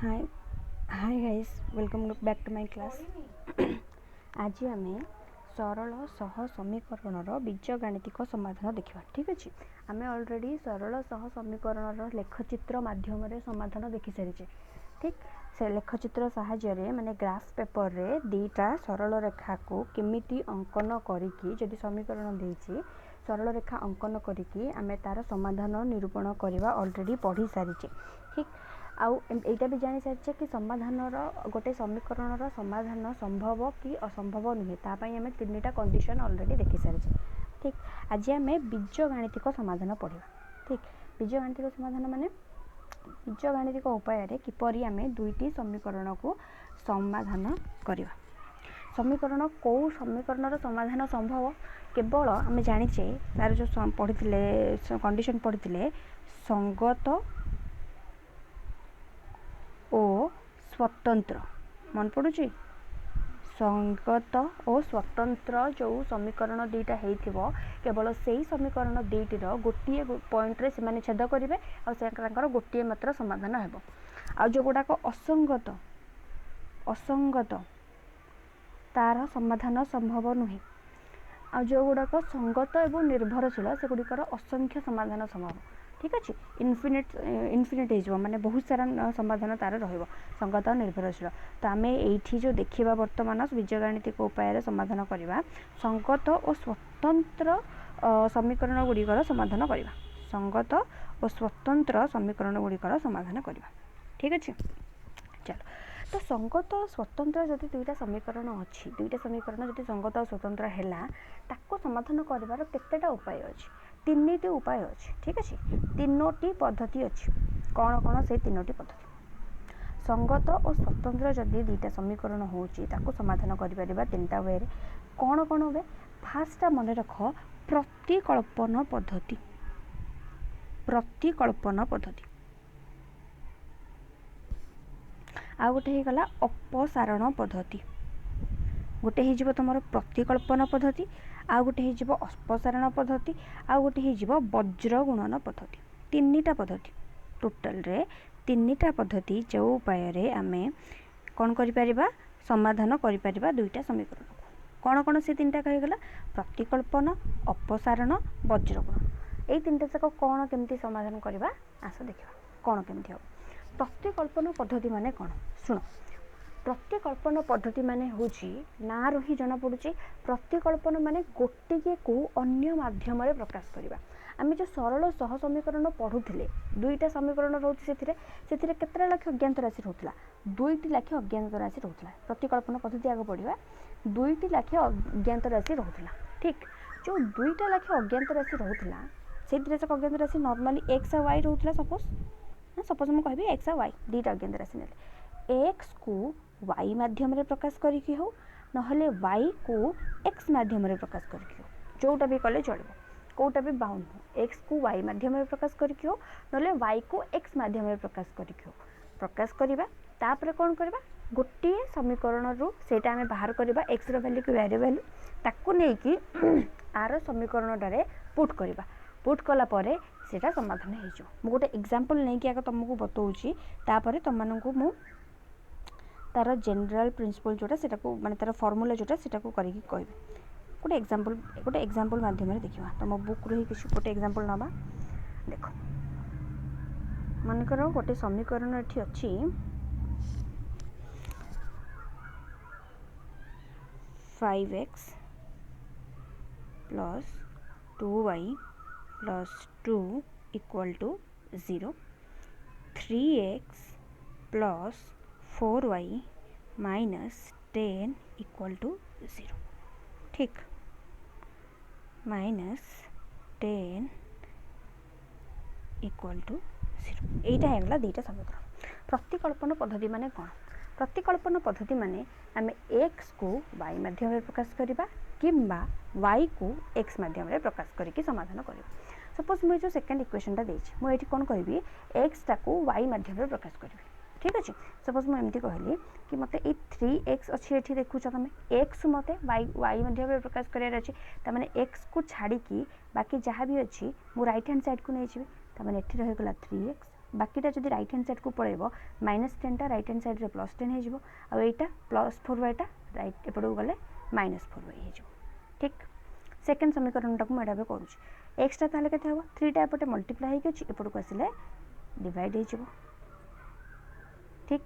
Hi hi guys welcome back to my class. आज आम सरल सह समीकरण बीजगाणितिक समाधान देखा। ठीक अच्छे, आम ऑलरेडी सरल सह समीकरण लेखचित्र माध्यम समाधान देखी सारी। ठीक से लेखचित्र साहाय्य माने ग्राफ पेपर रे दीटा सरल रेखा को केमिति अंकन करिकी जदि समीकरण देछि सरल रेखा अंकन करिकी आमे तार समाधान निरूपण करवा ऑलरेडी पढ़ी सारी। ठीक आउ एटा भी जानी सारी कि समाधान गोटे समीकरण समाधान संभव कि असंभव नुहे तापाई आमे तीनटा कंडीशन ऑलरेडी देखी सारी। ठीक आज आम बीजगाणितिक समाधान पढ़ा। ठीक बीजगाणितिक समाधान माने बीजगाणितिक उपाय किपरि आमे दुईटी समीकरण को समाधान करवा। समीकरण कौ समीकरण समाधान संभव केवल आम जाचे तार जो पढ़ी कंडीशन पढ़ी संगत ओ स्वतंत्र मन पड़ुची। संगत और स्वतंत्र जो समीकरण दुईटा होइथिबो केवल से ही समीकरण दुईटर गोटे पॉइंट रे से छेद करेंगे और गोटे मात्र समाधान हेबो। आ जो गुड़ाक असंगत असंगत तार समाधान संभव नुहे। आ जो गुड़ाक संगत एवं निर्भरशील से गुड़िकर असंख्य समाधान संभव। ठीक अच्छे, इनफिनिट हो माने बहुत सारा समाधान तार रहिबो संगत और निर्भरशील। तो आम ये जो देखा वर्तमान बीजगाणितिक उपाय समाधान करवा संगत और स्वतंत्र समीकरण गुड़िकर समाधान करवा। संगत और स्वतंत्र समीकरण गुड़िकर समाधान करवा। ठीक अच्छे, चलो तो संगत और स्वतंत्र जदि दुईटा समीकरण अच्छी दुईटा समीकरण जदि संगत और स्वतंत्र है ताको समाधान कर केतेटा उपाय अच्छी तीन उपाय अच्छी। ठीक अच्छे, तीनोटी पद्धति अच्छी। कौन कौन से तीनोटी पद्धति संगत और स्वतंत्र जदि दुईटा समीकरण होची ताको समाधान कर तीनटा वे कौन कौन वे। फास्ट मन रख प्रतिकल्पन पद्धति। प्रतिकल्पन पद्धति आ गोटे हो गला अपसारण पद्धति। गोटे हो तुम प्रतिकल्पन पद्धति आ गोटे हो अपसारण पद्धति आ गोटे हो वज्र गुणन पद्धति। तीनटा पद्धति टोटाल रे तीनटा पद्धति जो उपाय रे आमे कौन करिपरिबा समाधान करिपरिबा दुईटा समीकरण को। कौन कौन से तीनटा कहीगला प्रतिकल्पन अपसारण वज्र गुणन। ये तीनटा जाक कौन केमती समाधान करवा आस देखा कौन केमती हो। प्रतिकल्पन पद्धति माने कौन शुण। प्रतिकल्पन पद्धति माने होची ना रही जना पड़ुची। प्रतिकल्पन माने गोटे को अन्य माध्यम रे प्रकाश करवा। आम जो सरल सह समीकरण पढ़ुले दुईटा समीकरण रोचे से केतटा लाख अज्ञात राशि रोला दुईटी लाख अज्ञात राशि रोला। प्रतिकल्पन पद्धति आगे पढ़ा दुईटी लाख अज्ञात राशि रोला। ठीक जो दुईटा लाख अज्ञात राशि रोला से अज्ञात राशि नॉर्मली एक्स और वाई रोला। सपोज मुझे कहि एक्स और वाई दुईटा अज्ञात राशि ने एक्स को वाई माध्यम रे प्रकाश करिकी हो नहले वाई को एक्स माध्यम रे प्रकाश करिकी हो जोटा भी कले चलिबो कोटा भी बाउंड हो। एक्स को वाई माध्यम रे प्रकाश करिकी हो नहले वाई को एक्स माध्यम रे प्रकाश करिकी हो। प्रकाश करिबा तापर कोन करबा गोटे समीकरण रु सेटा हमें बाहर करबा एक्स रो वैल्यू को वाई रो वैल्यू ताकू नै कि आर समीकरण टारे पुट करबा। पुट कला परे सेटा समाधान हो जो। मु गोटे एग्जांपल नै कि आगे तुमको बताऊची तापर तुम मानकू मु तार जनरल प्रिंसिपल जोटा सेटा को माने तार फार्मूला जोटा सेटा को करिकी कहबी। गोटे एग्जांपल माध्यम रे देखिबा। तुम बुक रो ही किछ गोटे एग्जांपल नबा। देखो मन करो गोटे समीकरण एठी अछि 5x plus 2y plus 2 equal to 0 3x plus 4y minus 10 equal to 0। ठीक माइनस 10 इक्वल टू 0 एटा है दुईटा समीकरण। प्रतिकल्पन पद्धति माने कौन। प्रतिकल्पन पद्धति माने आम एक्स को वाई माध्यम रे प्रकाश करबा किंबा वाई को एक्स माध्यम रे प्रकाश करके समाधान करबा। सपोज मुझे जो सेकंड इक्वेशन टा देछि मु एठी कोन करबी एक्स टा को वाई माध्यम रे प्रकाश करबी। ठीक अच्छे, सपोज मुझे एमती कहली कि मत 3x अच्छी ये देखुच तुम एक्स मत वाई मध्य प्रकाश करार अच्छे तमें एक्स को छाड़ी बाकी जहाँ भी अच्छी मु राइट हैंड साइड को नहीं तमें ये रहीगला 3x बाकीटा जब रईट हैंड साइड को पड़ेब -10 रईट हैंड साइड +10 हो आईटा +4y रईट एपटू गले -4y हो। ठीक सेकेंड समीकरण टाक मुझे करुँच एक्सटा ताले केते हम 3टा एपटे मल्टीप्लाई होगी एपटू आसिले डिवाइड हो। ठीक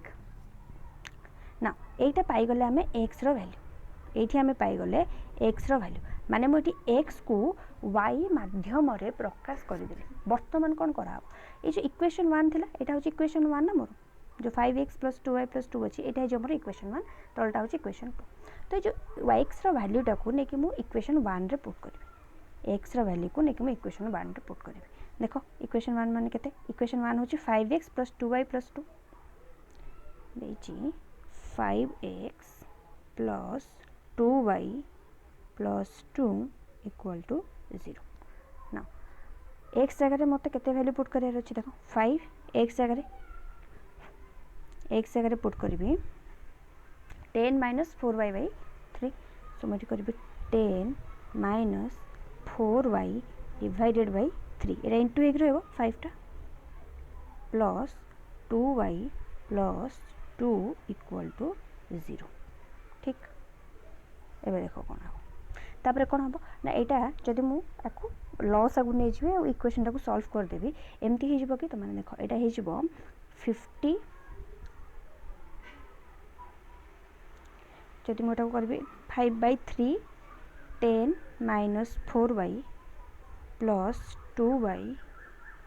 ना यहीटा पाईगले आम एक्स रैल्यू ये आम पाईगले एक्स रैल्यू माने मुझे एक्स को वाई माध्यम प्रकाश करदेली। बर्तमान कौन करा ये जो इक्वेशन 1 थिला एटा होची इक्वेशन 1 ना मोर जो 5x + 2y + 2 अच्छी ये जो मोर इक्वेशन 1 तलटा होची इक्वेशन 2। तो जो x वैल्यूटा को लेकिन मु इक्वेशन 1 रे पुट करी x वैल्यू को लेकिन मु इक्वेशन 1 रे पुट करी। देखो इक्वेशन 1 माने केते इक्वेशन 1 होची 5x + 2y + 2 देची 5x + 2y + 2 = 0। ना x जगह मत केते वैल्यू पुट करार अच्छी देखो 5 x जगह पुट करी 10 - 4y / 3 सो मुझे करी 10 - 4y / 3 ये इंटू एक रहा 5टा प्लस 2y + 2 = 0। ठीक एबे देखो कौन हम तापर कौन हम ना यहाँ जदि मुझे लॉस आगु नहीं जी और इक्वेशन टाक सॉल्व करदेवी एमती हो कि तुम देख यहाँ हो 50 जदि मुझे करी 5/3 10 - 4y + 2y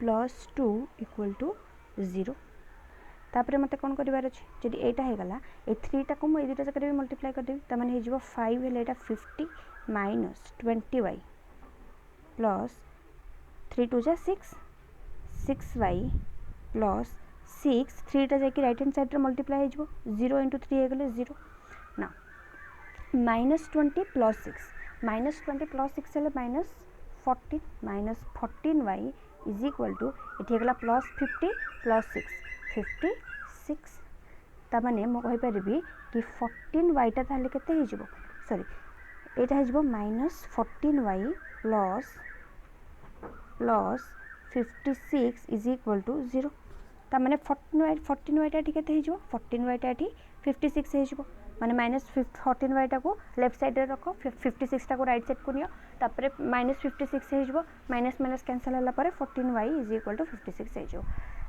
+ 2 = 0। तापर मत कौन करार अच्छे जदि यहाँ होगा ये 3टा को मुझे दुटा जगह भी मल्टीप्लाई करदेवी तमाने हो 5 है 50 - 20y + 3 2 = 6 6y + 6 3टा जाकि रईट हैंड साइड मल्टीप्लाई हो 0 × 3 हो गले 0 ना -20 + 6 -20 + 6 है -14 -14y = ये गला +50 + 6 56 ताने मुझे कहीपरि कि 14y ताले केते हो सॉरी यहाँ हो -14y + 56 = 0 ताने 14y टा केते हो 14y टा 56 हो माने -14y टा को लेफ्ट साइड रे रख 56 टा को राइट साइड को नियो तापर -56 हो माइनस माइनस कैंसल होला पर 14y = 56 हो।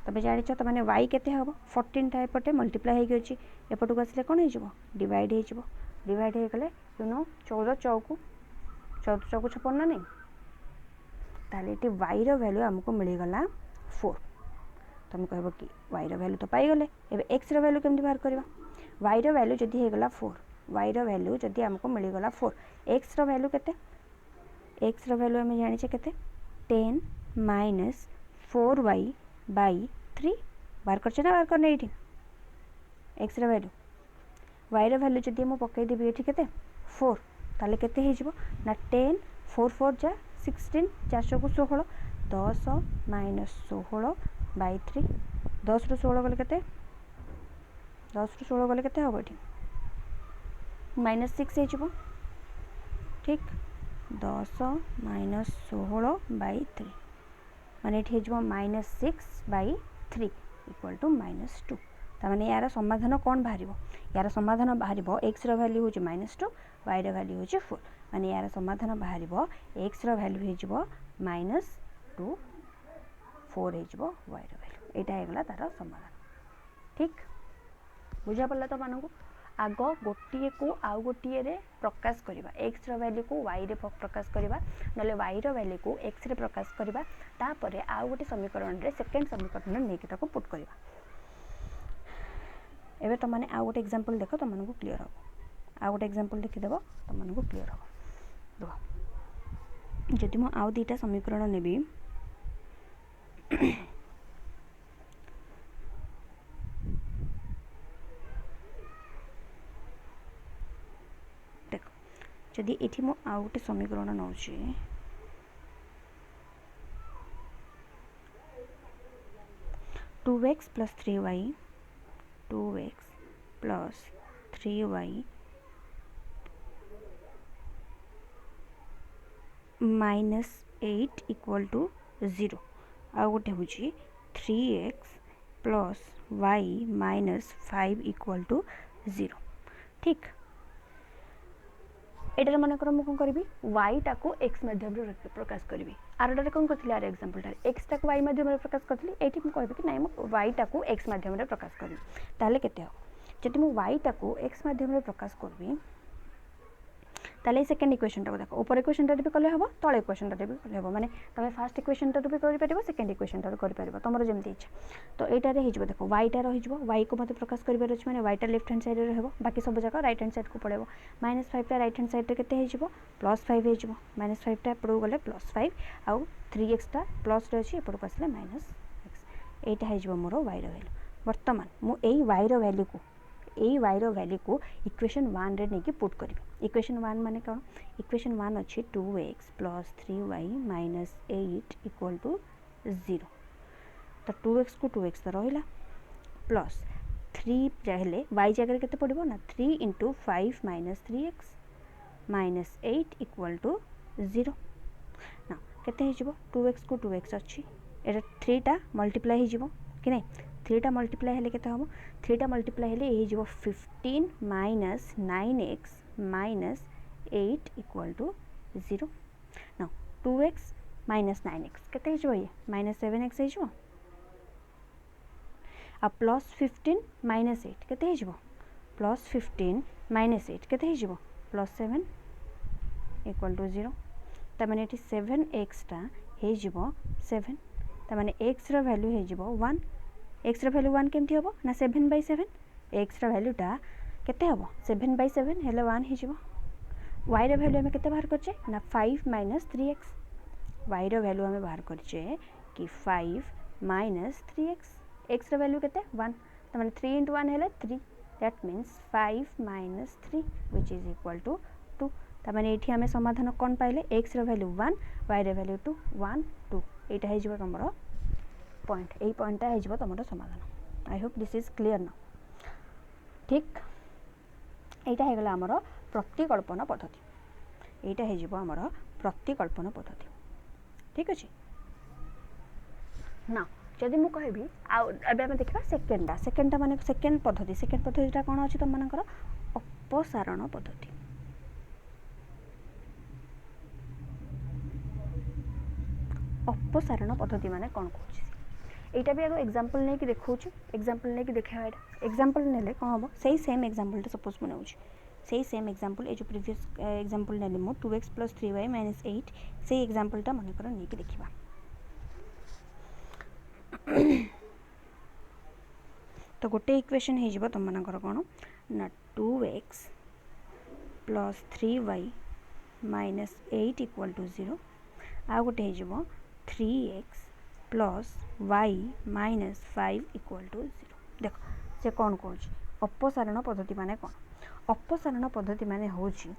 तबे जानिछ तमाने y केते हबो 14 टा एपटे मल्टीप्लाई हेगी अछि एपटू आसिले कोन हे जिवो डिवाइड हे जिवो डिवाइड हे गले यू नो 14 चौकु 56 ना नहीं ताले एटी y रो वैल्यू हमको मिली गला 4। तुम कहबो कि y रो वैल्यू तो पाई गले एबे x रो वैल्यू केमति बाहर करबा y रो वैल्यू जदी हे गला 4 y रो वैल्यू जदी हमको मिली गला 4 x रो वैल्यू केते x रो वैल्यू हम जानि छे केते 10 - 4y / 3 बाहर करछे ना बाहर करने एठी x रो वैल्यू y रो वैल्यू जदी हम पकई देबी एठी केते 4 ताले केते हे जिवो ना 10 4 4 जा 16 4 को 16 10 - 16 / 3 10 ରୁ 16 गले केते 10 ରୁ 16 गले केते हबो एठी -6 हे जिवो। ठीक 10 - 16 / 3 माने एठी हे जिवो -6/3 = -2 तामाने यार समाधान कौन बाहर यार समाधान बाहर x रो वैल्यू हो -2 y रो वैल्यू हो 4 माने यार समाधान बाहर x रो वैल्यू हो -2 4 हो y रो वैल्यू एटा हेगला तार समाधान। ठीक बुझा पड़ला तो मानू आग गोटे को आउ गोटे रे प्रकाश करवा x रो वैल्यू को y रे प्रकाश करवा नले y रो वैल्यू को x रे प्रकाश करवा तापरे आउ गोटे समीकरण रे सेकंड समीकरण नेकी ताको पुट करवा। एबे तो माने आउ गोटे एग्जांपल देखो तो मन को क्लियर हो आउ गोटे एग्जांपल देखि देबो तो मन को क्लियर हो देखो जदि मो आउ दीटा समीकरण नेबी देखो जदि एठी मो आउ गोटे समीकरण नउची 2x + 3y 2x + 3y -8 = 0 आ गोटे हूँ 3x plus y minus 5 equal to 0 ठीक एटार मनकर मुझे कौन करी वाई टाक एक्स मध्यम प्रकाश करी आरटारे कौन करी आर एक्जामपल एक्स टाक वाई मध्यम प्रकाश करी ये मुझे कहि कि ना वाई टाक एक्स मध्यम प्रकाश करी ताले केते हो जदि मु वाई टाक एक्स मध्यम प्रकाश करी ताले सेकेंड इक्वेशन टाक देख ऊपर इक्वेशन टा भी कले हम तले इक्वेशन टा भी कले हम माने तुम फास्ट इक्वेशन टा भी कर सेकेंड इक्वेशन टा कर पार तुम जमी इच्छा तो यहाँ हो देख वाईटा रही को मत प्रकाश कर मैंने वाईटा लेफ्ट हैंड साइड रहा बाकी सब जगह राइट हैंड साइड को पड़े -5 राइट हैंड साइड के +5 हो -5 टा एपटू गले +5 आउ 3x टा प्लस अच्छी एपटू आसले -x यहाँ हो मोर वाई वैल्यू बर्तमान मुझे वाई वैल्यू को यही वाई वैल्यू को इक्वेशन 1 रे नहीं पुट करी इक्वेशन 1 माने कौन इक्वेशन 1 अच्छी 2x + 3y - 8 इक्वल टू 0 तो 2x को 2x तो रहा प्लस 3 चाहे y जगह के पड़ो ना 3 × 5 - 3x - 8 इक्वल टू 0 ना केते 2x को 2x अच्छी एटा 3 टा मल्टीप्लाई हो कि नहीं 3 टा मल्टीप्लाई हेले केते हम 3 टा मल्टीप्लाई हेले ये 15 - 9x - 8 इक्वल टू 0 ना 2x - 9x केते ये -7x हो आ +15 - 8 केते +15 - 8 केते +7 इक्वल टू 0 तमाने 7x टा हो 7 तमाने x रो वैल्यू हो 1 x रो वैल्यू 1 केमती हम ना 7/7 x रो वैल्यू टा केते हम 7/7 हेले 1 हो y रो वैल्यू हमें केते बाहर करछे ना 5 - 3x y रो वैल्यू हमें बाहर करछे कि 5 - 3x x रो वैल्यू केते 1 तमाने 3 × 1 हेले 3 that means 5 - 3 which is equal to 2 तमाने एठी हमें समाधान कोन पाइले x रो वैल्यू 1 y रो वैल्यू 2 1 2 एटा हे जिवो तमरो पॉइंट ए पॉइंट टा हे जिवो तमरो समाधान I hope this is clear ना ठीक एटा हे गला हमरो प्रतिकल्पन पद्धति एटा हे जिवो हमरो प्रतिकल्पन पद्धति ठीक अछि ना जदि मु कहबी एबे हम देखा सेकेंड टा माने सेकेंड पद्धति कौन अछि तुम मानकर अपसारण पद्धति अपसारण पद्धति माने कौन कहूँ एटा भी आगे एग्जांपल नहीं कि देखौछु एग्जांपल नहीं कि देखा एग्जांपल नेले कौन हम सही सेम एग्जांपल टा सपोज मने होछि सही सेम एग्जांपल ए जो प्रीवियस एग्जांपल नेले मो 2x + 3y - 8 सही एग्जांपल टा माने कर नहीं कि देखिबा तो गोटे इक्वेशन हो जिवो तुम मानकर कौन ना 2x + 3y - 8 इक्वल टू 0 आ गोटे हो 3x + y - 5 इक्वल टू 0 देख से कौन कहूँ अपसारण पद्धति माने कौन अपसारण पद्धति माने होची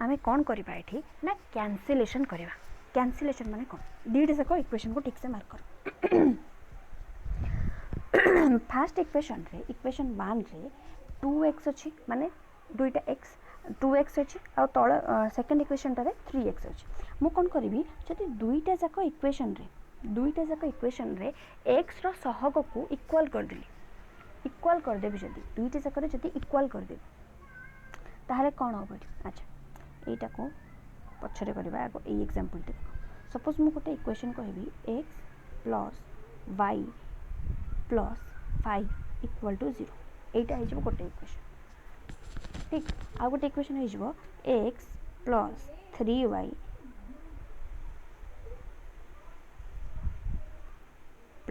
आमे कौन करबा एठी ना कैंसिलेशन करबा कैंसिलेशन माने कौन दीटा जाक इक्वेशन को ठीक से मार्क कर फास्ट इक्वेशन 1 रे 2x अच्छी माने दुईटा x 2x अच्छी आ तळ सेकंड इक्वेशन टारे 3x अच्छी मु कोन करबी जदि दुईटा जाक इक्वेशन रे x रो सहग को इक्वल कर देबी जदि दुईटा जाक रे जदि इक्वल कर देबी ताहले कोन होबो अच्छा एटा को पछरे करबा आगो ए एग्जांपल टे सपोज मु गोटे इक्वेशन कहबी x + y + 5 इक्वल टू 0 एटा हे जबो गोटे इक्वेशन ठीक आ गोटे इक्वेशन हे जबो x + 3y +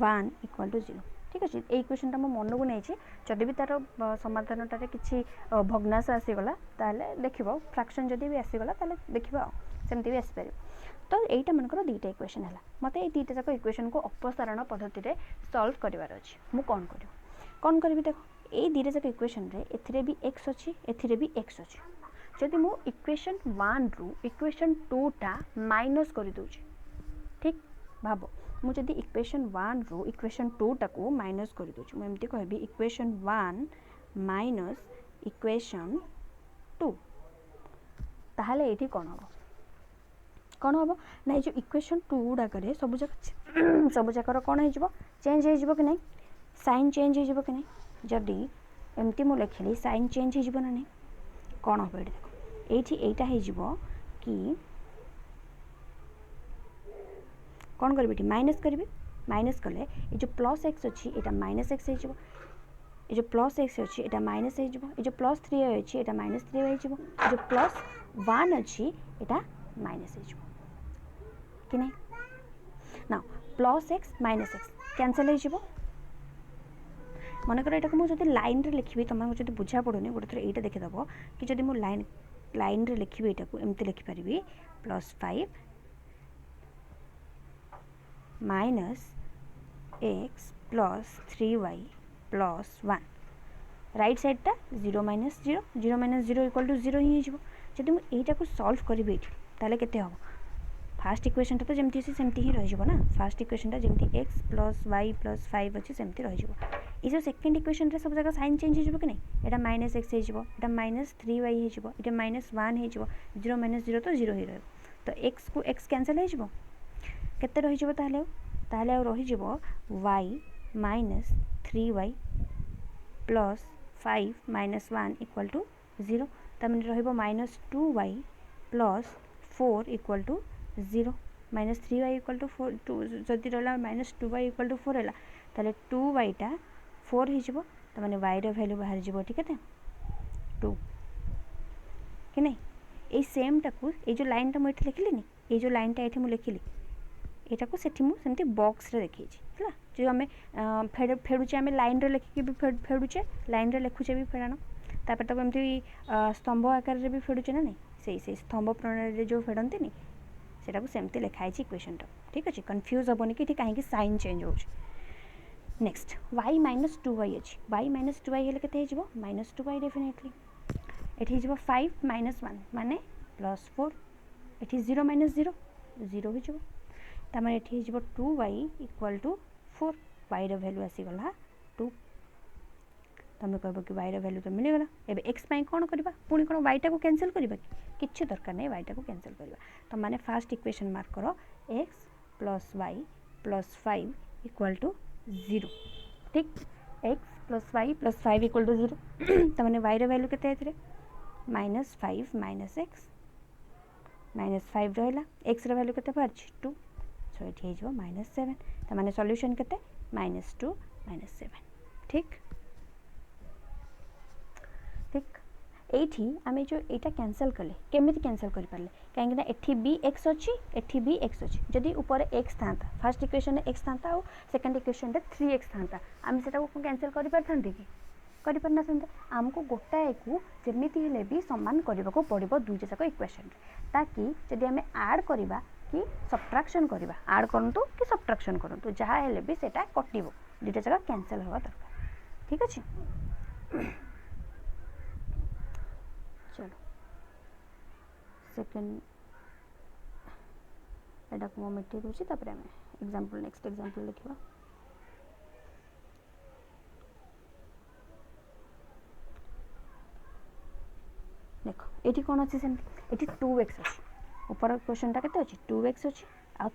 1 इक्वल टू 0 ठीक अच्छे ये इक्वेशन मो मन को नहीं जदि भी तार समाधान टारे किसी भग्नांश आसीगला ताले देखिबो फ्रैक्शन जदि भी आसीगला ताले देखिबो सेमती भी आसीपर तो यहीटा मनकर दुईटा इक्वेशन है मत ये दुईटा जाक इक्वेशन को अपसारण पद्धति रे सॉल्व करिवार अछि मु कौन करी देखो ये दुईटा जाक इक्वेशन रे एथिरे भी x अछि एथिरे भी x अछि जदि मु इक्वेशन 1 रु इक्वेशन 2 टा माइनस कर दोछि ठीक भाबो मु जदि इक्वेशन 1 रु इक्वेशन 2 टा को माइनस कर दोछि मु एमती कहबी इक्वेशन 1 माइनस इक्वेशन 2 ताहले एठी कोन हो ना जो इक्वेशन 2 गुड़ा करे सब जगह सब जाकर कौन हो चेंज हो कि नहीं साइन चेंज हो कि नहीं जदि एमती मु लिखिली साइन चेंज हो ना नहीं कौन हम ये देख येटा हो कि कौन करी माइनस करी माइनस कले ये जो प्लस एक्स अच्छी यहाँ माइनस एक्स हो जो प्लस एक्स अच्छी यहाँ माइनस हो जो प्लस 3y अच्छी यहाँ माइनस 3y हो जो प्लस 1 अच्छी यहाँ माइनस हो कि नहीं ना plus x minus x cancel हो मनकर यहाँ मुझे लाइन रे लिखी तुमको जो बुझा पड़ूनी गोटे थर यहाँ देखीदेव कि जब मुझे लाइन रे लिखी यहाँ एमती लिखिपारि +5 minus x plus 3y plus 1 right साइडटा 0 माइनस 0 0 माइनस 0 इक्वल टू 0 ही जब मुझे यहाँ सल्व करी ताले केते हम फास्ट इक्वेशन तो जमती सेमती ही रही ना फास्ट इक्वेशन जमती एक्स प्लस वाई प्लस 5 अच्छी सेमती रही ये सेकेंड इक्वेशन रे सब जगह साइन चेंज हो कि नहीं यहाँ माइनस एक्स हो माइनस 3y हो यहाँ माइनस 1 हो 0 माइनस 0 तो 0 ही रही तो एक्स को एक्स कैंसल हो केते रही ताहले रही y minus 3y plus 5 minus 1 equal to 0 तमें रही minus 2y plus 4 equal to 0 minus 3y equal to 4 जदि रहा माइनस 2y इक्वल टू 4 है ताले 2y टा 4 हो मैंने y वैल्यू बाहर जीव ठीक है 2 कि नहीं ये सेम टाक ये जो लाइन टा मुझे लिखिली ये जो लाइन टा ये लिखिली यहाँ को सेमती बॉक्स रे देखी है जो आम फेड़ुचे आम लाइन रे लिखिकी भी फेड़ुचे लाइन रे लिखुचे भी फेड़ाण तापर तक एमती स्तंभ आकार रे भी फेड़ुचे ना नहीं से स्तंभ प्रणाली जो फेड़ती नहीं सेटा सेमती लिखाई इक्वेशन टा ठीक अच्छे कन्फ्यूज हेनी कि कहीं साइन चेंज हो नेक्स्ट y माइनस 2y अच्छी y माइनस 2y हेल्ले के माइनस 2y डेफिनेटली ये हो 5 माइनस 1 माने +4 ये 0 माइनस 0 0 हो तमें ये हो 2y equal to 4 y value आसीगला 2 तुम कह कि y वैल्यू तो मिलगला एबे x कौन करवा पुणी कौन y टाक कैंसल करवा कि दरकार नहीं y टाक कैंसल करवा तो मैंने फास्ट इक्वेशन मार्क कर x plus y plus 5 equal to 0 ठीक x plus y plus 5 equal to 0 तो मैंने y वैल्यू के माइनस 5 माइनस एक्स माइनस 5 रहा एक्स वैल्यू के बाहर 2 सो ये हो -7 तो मैंने सॉल्यूशन के -2 -7 ठीक ठीक ये आम जो यहाँ कैंसल कले केमी कैंसल कर पारे कहीं एटी बी एक्स अच्छी एटी बी एक्स अच्छी जदि ऊपर एक्स था फास्ट इक्वेशन एक्स था और सेकेंड इक्वेशन 3x था आम से कैंसल कर पारते कि करना आमको गोटाए को जमीती हेले भी सामान करने को पड़ो दुईटा जाक इक्वेशन ताकि जदि आम ऐड करवा कि सब्ट्रैक्शन करवा ऐड करूँ कि सब्ट्रैक्शन करूँ जहाँ हेले भी सेटा कटिबो दुईटा जाक कैंसल हवा दरकार ठीक अच्छे चलो सेकेंड एटा को मिटे दूसरी तापर आम एग्जांपल नेक्स्ट एग्जांपल लिखा देख ये कौन अच्छे सेमती ये 2x अच्छी ऊपर क्वेश्चन के 2x अच्छी आ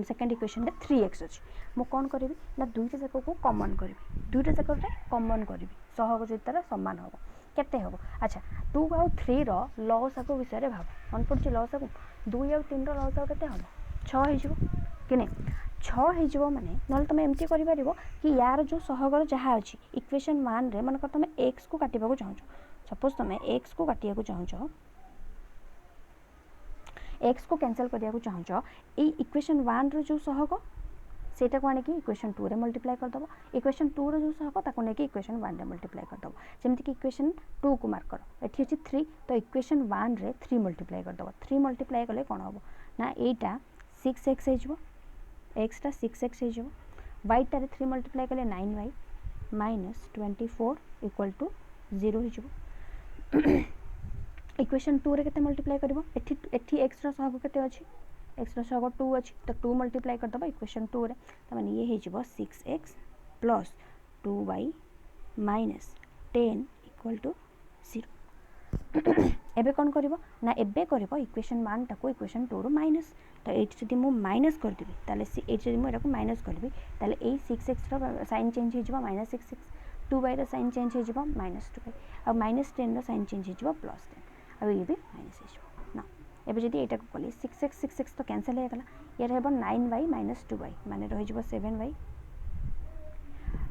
सेकेंड इक्वेशन 3x अच्छी मु कौन करी ना दुईटा जाक को कॉमन करी दुईटा जाक कॉमन करी सहयोगितार सामान हम केते हम अच्छा 2 आउ 3 रो लसागु विषय भाव मन पड़े लसागु 2 आउ 3 रो लसागु केते हम 6 हो कि नहीं 6 हो माने ना तुम एमती कर कि यार जो सहगर जहाँ अच्छी इक्वेशन 1 रे मनकर तुम x को काटा चाहो सपोज तुम x को काटिया चाहो x को कैंसल करिया चाहो ये इक्वेशन 1 रो जो सहग सेटा को आने की इक्वेशन 2 रे मल्टीप्लाई करदब इक्वेशन 2 रो जो सहग ताको ने की इक्वेशन 1 रे मल्टीप्लाई करदब जेमति कि इक्वेशन 2 को मार्क कर एठी अछि 3 तो इक्वेशन 1 रे 3 मल्टीप्लाई करदब 3 मल्टीप्लाई कले कोन हबो ना एटा 6x हेजबो x टा 6x हेजबो y टा रे 3 मल्टीप्लाई कले 9y -24 इक्वल टू 0 हेजबो इक्वेशन 2 रे केते मल्टीप्लाई करबो एठी x रो सहग केते अछि x रो सहग 2 अछि तो 2 मल्टीप्लाई कर दबो इक्वेशन 2 रे त माने ये हेजबो 6x plus 2y minus 10 equal to 0 एबे कोन करबो ना एबे करबो इक्वेशन 1 टाको इक्वेशन 2 रो माइनस तो ये जब मुझे माइनस करदेवी ताले ये जब मुझे माइनस करी ताले ये 6x साइन चेंज हो -6x 2y साइन चेंज हो -2y आ -10 साइन चेंज हो +10 आ ये भी माइनस हो ना। एबे जदि एटा को कली 6x तो कैंसिल हो गला यार हेबो 9y - 2y माने रहि जबो 7y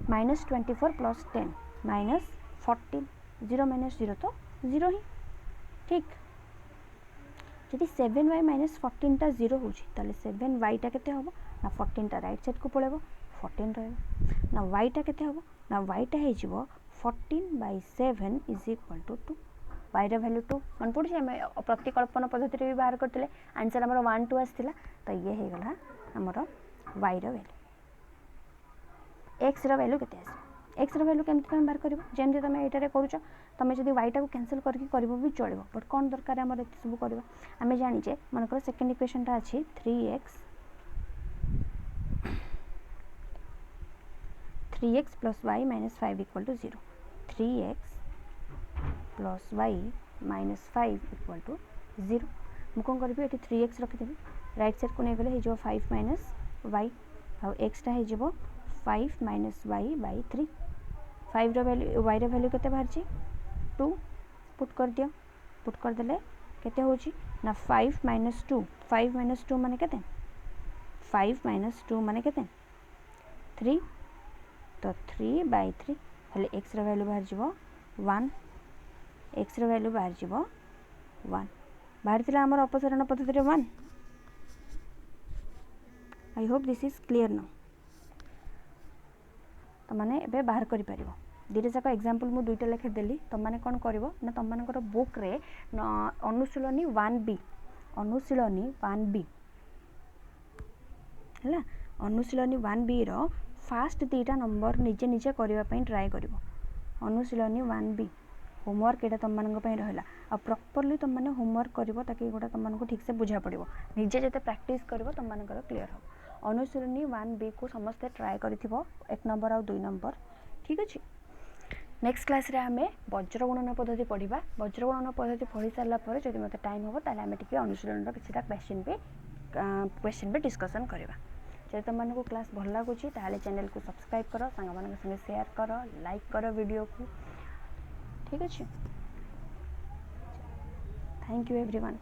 -24 + 10 -14 0 - 0 तो 0 ही ठीक। जदि 7y - 14 टा 0 हो 7y टा केते होबो ना 14 टा राइट साइड को पळेबो 14 रहबो ना y टा केते होबो ना y टा हे जिवो 14/7 = 2 y रा वैल्यू 2 मन पड़ी हम प्रतिकल्पन पद्धति रे भी बाहर करथिले आंसर हमर 1 2 आस्थिला तो ये हे गला हमर y रा वैल्यू। x रा वैल्यू केते आसे x रा वैल्यू केमति तुम बाहर करबो जेमति तुम एटारे करूछ तुम जदि y टा को कैंसिल करके करबो भी चलबो बट कोन दरकार हमर एते सब करबो आमे जानि जे मन कर सेकंड इक्वेशन टा अछि 3x + y - 5 = 0 3x + y - 5 = 0 मु कोन करबी एटी 3x रखि देबी राइट साइड को नै गले हे जो 5 - y आ x टा हे जो 5 - y/3 5 रो वैल्यू y रो वैल्यू केते बाहर छी 2 पुट कर दियो पुट कर देले केते होची ना 5 - 2 5 - 2 माने केते 5 - 2 माने केते 3 तो 3/3 हले x रो वैल्यू बाहर जीवो 1 x रो वैल्यू बाहर जीवो 1 बाहर थिला हमर अपसरण पद्धति रे 1 I hope this is clear now तो माने एबे बाहर करि परिबो दिरे जाक एग्जांपल मु दुईटा लेखे देली तो माने कोन करबो ना तम मानकर बुक रे अनुशीलनी 1b हला अनुशीलनी 1b रो फास्ट दीटा नंबर निजे निजे करिवा पई ट्राई करिवो अनुशीलनी 1b होमवर्क एटा तम मानक पई रहला आ प्रॉपर्ली तम माने होमवर्क करिवो ताकि गोटा तम मानक ठीक से बुझा पड़िवो निजे जते प्रैक्टिस करिवो तम मानकर क्लियर हो अनुशीलनी 1b को समस्त ट्राई करिथिबो 1 नंबर आ 2 नंबर ठीक अछि। नेक्स्ट क्लास रे हमें वज्र गुणन पद्धति पढ़िबा वज्र गुणन पद्धति पढ़ी सारला परे जदि मते टाइम हो ताले हमें टिके अनुशीलन रो किछटा क्वेश्चन पे डिस्कशन करबा जे तुम मानको क्लास भल लागुची ताले चैनल को सब्सक्राइब करो संग मानक संगे शेयर करो लाइक करो वीडियो को ठीक अछि। Thank you everyone.